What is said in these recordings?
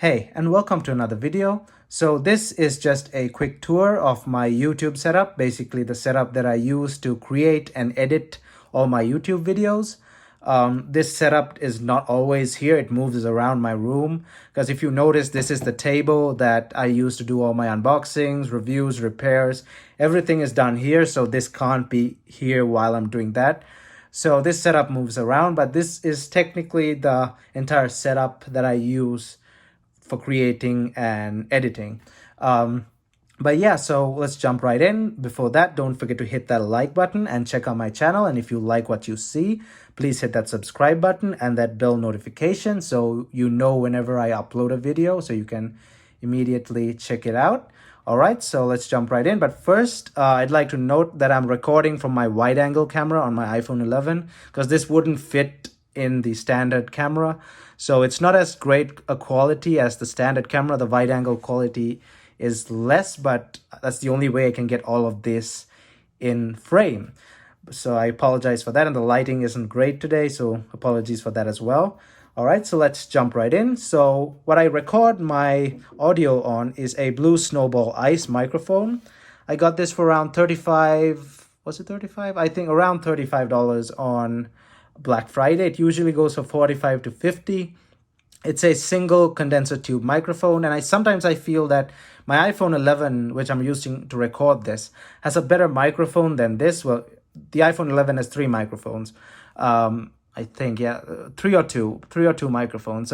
Hey, and welcome to another video. So this is just a quick tour of my YouTube setup, basically the setup that I use to create and edit all my YouTube videos. This setup is not always here. It moves around my room because if you notice, this is the table that I use to do all my unboxings, reviews, repairs. Everything is done here, so this can't be here while I'm doing that. So this setup moves around, but this is technically the entire setup that I use for creating and editing. But yeah, so let's jump right in. Before that, don't forget to hit that like button and check out my channel. And if you like what you see, please hit that subscribe button and that bell notification so you know whenever I upload a video so you can immediately check it out. All right, so let's jump right in. But first, I'd like to note that I'm recording from my wide angle camera on my iPhone 11 because this wouldn't fit in the standard camera. So it's not as great a quality as the standard camera. The wide angle quality is less, but that's the only way I can get all of this in frame. So I apologize for that. And the lighting isn't great today, so apologies for that as well. All right, so let's jump right in. So what I record my audio on is a Blue Snowball Ice microphone. I got this for around 35, was it 35? I think around $35 on Black Friday. It usually goes for 45 to 50. It's a single condenser tube microphone, and sometimes I feel that my iPhone 11, which I'm using to record this, has a better microphone than this. Well, the iPhone 11 has three microphones. I think, yeah, three or two microphones,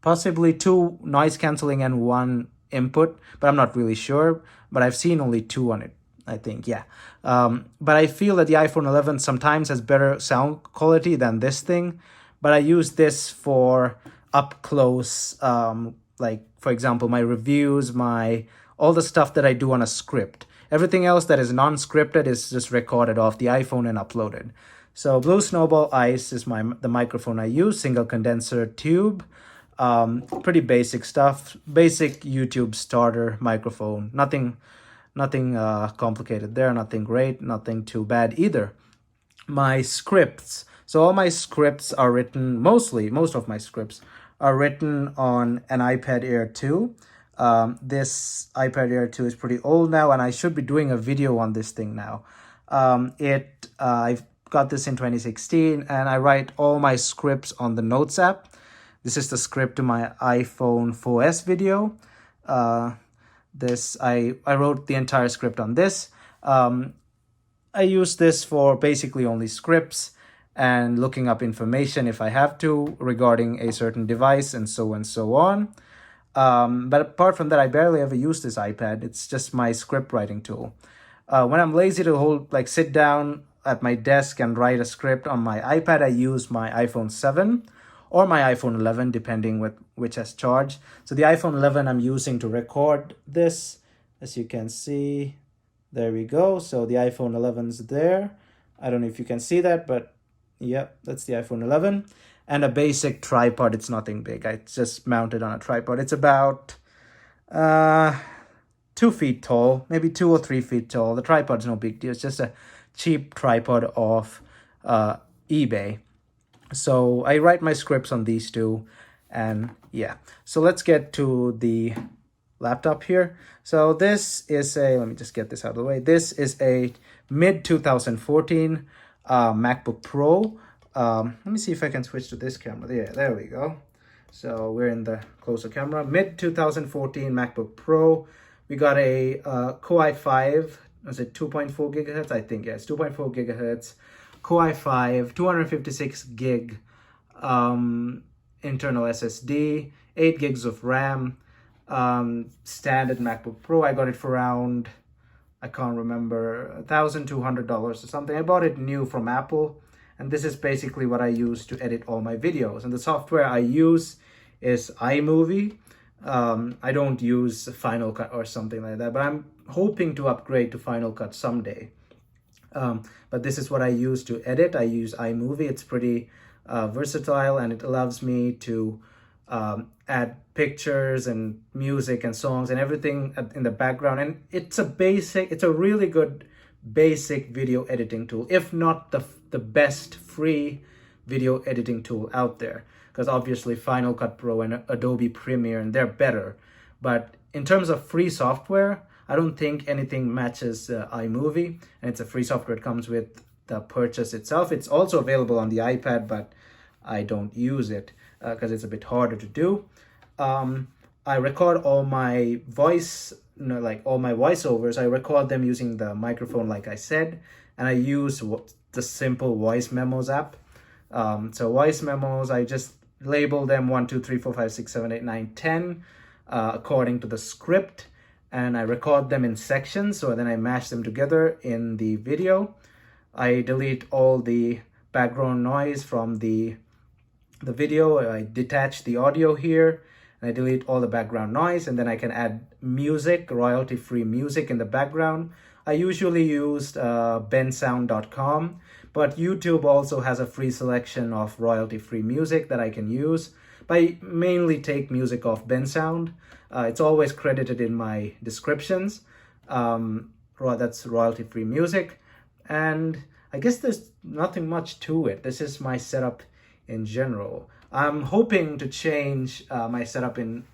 possibly two noise canceling and one input, but I'm not really sure. But I've seen only two on it, I think, yeah. But I feel that the iPhone 11 sometimes has better sound quality than this thing. But I use this for up close, like, for example, my reviews, all the stuff that I do on a script. Everything else that is non-scripted is just recorded off the iPhone and uploaded. So Blue Snowball Ice is the microphone I use, single condenser tube. Pretty basic stuff, basic YouTube starter microphone. Nothing complicated there, nothing great, nothing too bad either. My scripts. So all my scripts are written, most of my scripts are written on an iPad Air 2. This iPad Air 2 is pretty old now, and I should be doing a video on this thing now. I've got this in 2016, and I write all my scripts on the Notes app. This is the script to my iPhone 4S video. I wrote the entire script on this. I use this for basically only scripts and looking up information if I have to regarding a certain device and so on. But apart from that, I barely ever use this iPad. It's just my script writing tool. When I'm lazy to sit down at my desk and write a script on my iPad, I use my iPhone 7 or my iPhone 11, depending with which has charge. So the iPhone 11 I'm using to record this, as you can see, there we go. So the iPhone 11's there. I don't know if you can see that, but yeah, that's the iPhone 11. And a basic tripod. It's nothing big. I just mounted on a tripod. It's about 2 feet tall, maybe 2 or 3 feet tall. The tripod's no big deal. It's just a cheap tripod off eBay. So I write my scripts on these two, and yeah. So let's get to the laptop here. So this is let me just get this out of the way. This is a mid 2014 MacBook Pro. Let me see if I can switch to this camera. Yeah, there we go. So we're in the closer camera. Mid 2014 MacBook Pro. We got a Core i5. Is it 2.4 gigahertz? I think, yeah, it's 2.4 gigahertz. Core i5, 256 gig internal SSD, 8 gigs of RAM. Standard MacBook Pro. I got it for around, I can't remember, $1,200 or something. I bought it new from Apple, and this is basically what I use to edit all my videos. And the software I use is iMovie. I don't use Final Cut or something like that, but I'm hoping to upgrade to Final Cut someday. But this is what I use to edit. I use iMovie. It's pretty versatile, and it allows me to add pictures and music and songs and everything in the background. And it's a really good basic video editing tool, if not the best free video editing tool out there. because obviously Final Cut Pro and Adobe Premiere, and they're better. But in terms of free software, I don't think anything matches iMovie, and it's a free software. It comes with the purchase itself. It's also available on the iPad, but I don't use it because it's a bit harder to do. I record all my voice, like all my voiceovers, I record them using the microphone, like I said, and I use the simple Voice Memos app. So Voice Memos, I just label them 1, 2, 3, 4, 5, 6, 7, 8, 9, 10 according to the script, and I record them in sections, so then I mash them together in the video. I delete all the background noise from the video. I detach the audio here, and I delete all the background noise, and then I can add music, royalty-free music in the background. I usually used bensound.com, but YouTube also has a free selection of royalty-free music that I can use. But I mainly take music off Bensound. It's always credited in my descriptions. That's royalty-free music. And I guess there's nothing much to it. This is my setup in general. I'm hoping to change my setup in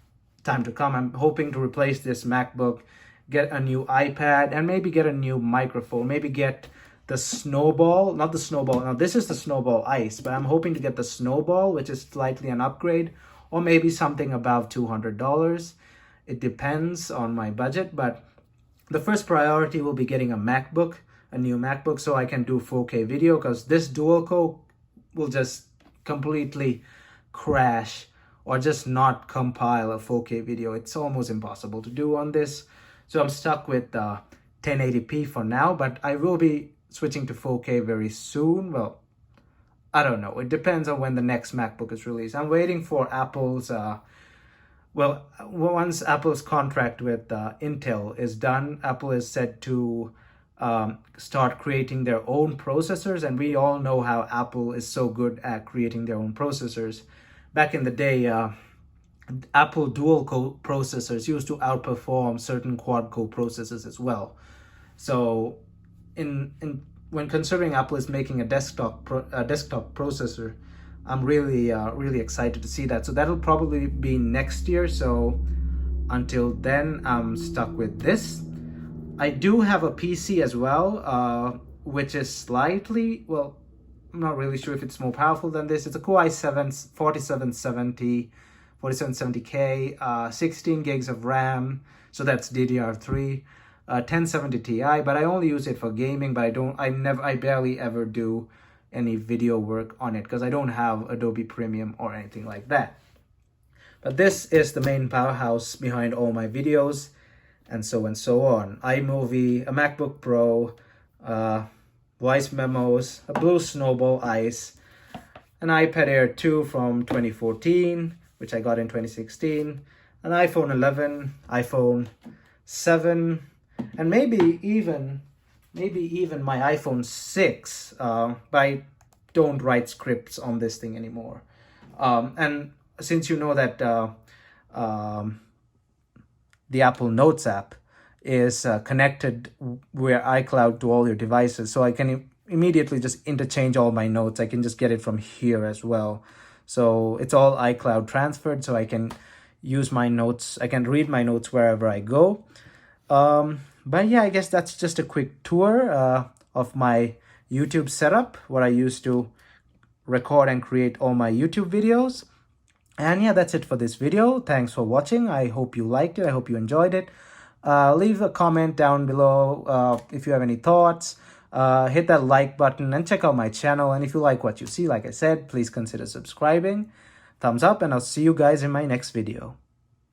time to come. I'm hoping to replace this MacBook, get a new iPad, and maybe get a new microphone. Maybe get the Snowball, not the Snowball. Now this is the Snowball Ice, but I'm hoping to get the Snowball, which is slightly an upgrade, or maybe something above $200. It depends on my budget, but the first priority will be getting a MacBook, a new MacBook, so I can do 4K video, because this dual core will just completely crash or just not compile a 4K video. It's almost impossible to do on this. So I'm stuck with 1080p for now, but I will be switching to 4K very soon. Well, I don't know. It depends on when the next MacBook is released. I'm waiting for Apple's, once Apple's contract with Intel is done, Apple is set to start creating their own processors, and we all know how Apple is so good at creating their own processors. Back in the day, Apple dual-core processors used to outperform certain quad-core processors as well. So when considering Apple is making a desktop processor, I'm really excited to see that. So that'll probably be next year. So until then, I'm stuck with this. I do have a PC as well, which is slightly, well, I'm not really sure if it's more powerful than this. It's a Core i7 4770K, 16 gigs of RAM, so that's DDR3, 1070 Ti, but I only use it for gaming, but I barely ever do any video work on it because I don't have Adobe Premium or anything like that. But this is the main powerhouse behind all my videos, and so on. iMovie, a MacBook Pro, Voice Memos, a Blue Snowball Ice, an iPad Air 2 from 2014, which I got in 2016, an iPhone 11, iPhone 7, and maybe even my iPhone 6, but I don't write scripts on this thing anymore. And since you know that the Apple Notes app is connected via iCloud to all your devices, so I can immediately just interchange all my notes. I can just get it from here as well. So it's all iCloud transferred, so I can use my notes. I can read my notes wherever I go. But yeah, I guess that's just a quick tour of my YouTube setup, what I used to record and create all my YouTube videos. And yeah, that's it for this video. Thanks for watching. I hope you liked it. I hope you enjoyed it. Leave a comment down below if you have any thoughts. Hit that like button and check out my channel. And if you like what you see, like I said, please consider subscribing. Thumbs up, and I'll see you guys in my next video.